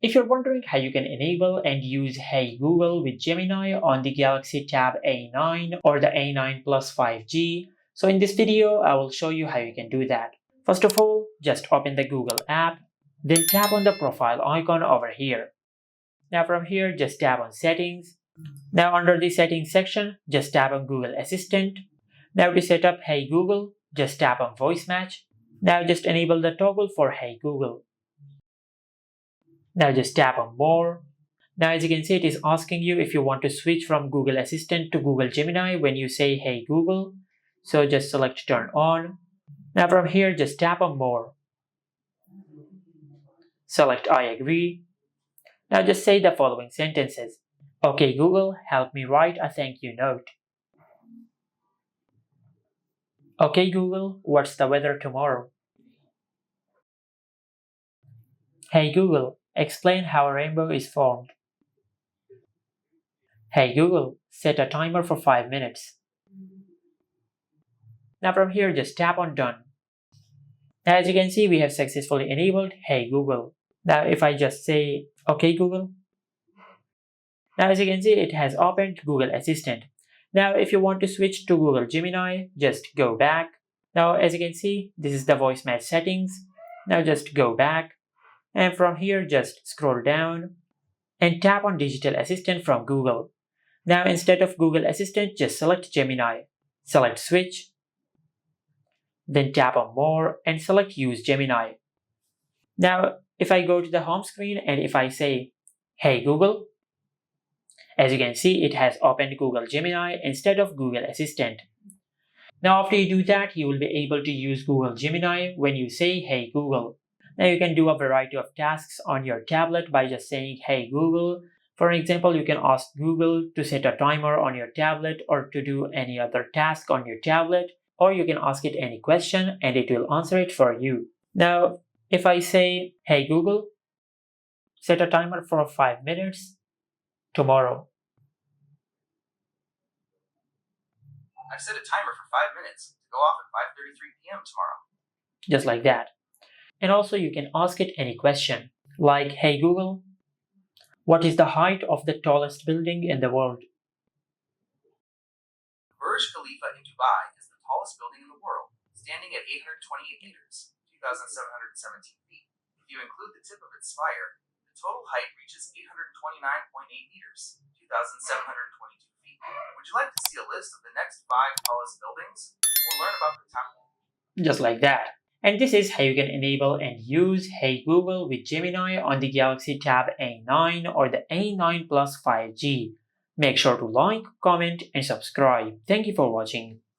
If you're wondering how you can enable and use Hey Google with Gemini on the Galaxy Tab A9 or the A9 Plus 5G, so in this video I will show you how you can do that. First of all, just open the Google app, then tap on the profile icon over here. Now from here, just tap on Settings. Now under the Settings section, just tap on Google Assistant. Now to set up Hey Google, just tap on Voice Match. Now just enable the toggle for Hey Google. Now just tap on More. Now as you can see, it is asking you if you want to switch from Google Assistant to Google Gemini when you say Hey Google. So just select Turn On. Now from here, just tap on More. Select I agree. Now just say the following sentences. Okay Google, help me write a thank you note. Okay Google, what's the weather tomorrow? Hey Google, explain how a rainbow is formed. Hey Google, set a timer for 5 minutes. Now from here, just tap on Done. Now as you can see, we have successfully enabled Hey Google. Now if I just say Okay Google, now as you can see, it has opened Google Assistant. Now if you want to switch to Google Gemini, just go back. Now as you can see, this is the voice match settings. Now just go back. And from here, just scroll down and tap on Digital Assistant from Google. Now instead of Google Assistant, just select Gemini. Select Switch. Then tap on More and select Use Gemini. Now if I go to the home screen and if I say, Hey Google, as you can see, it has opened Google Gemini instead of Google Assistant. Now after you do that, you will be able to use Google Gemini when you say Hey Google. Now you can do a variety of tasks on your tablet by just saying Hey Google. For example, you can ask Google to set a timer on your tablet or to do any other task on your tablet, or you can ask it any question and it will answer it for you. Now if I say Hey Google, set a timer for 5 minutes tomorrow. I've set a timer for 5 minutes to go off at 5:33 p.m. tomorrow. Just like that. And also you can ask it any question, like, Hey Google, what is the height of the tallest building in the world? Burj Khalifa in Dubai is the tallest building in the world, standing at 828 meters, 2,717 feet. If you include the tip of its spire, the total height reaches 829.8 meters, 2,722 feet. Would you like to see a list of the next 5 tallest buildings? Or learn about the top? Just like that. And this is how you can enable and use Hey Google with Gemini on the Galaxy Tab A9 or the A9 Plus 5G. Make sure to like, comment, and subscribe. Thank you for watching.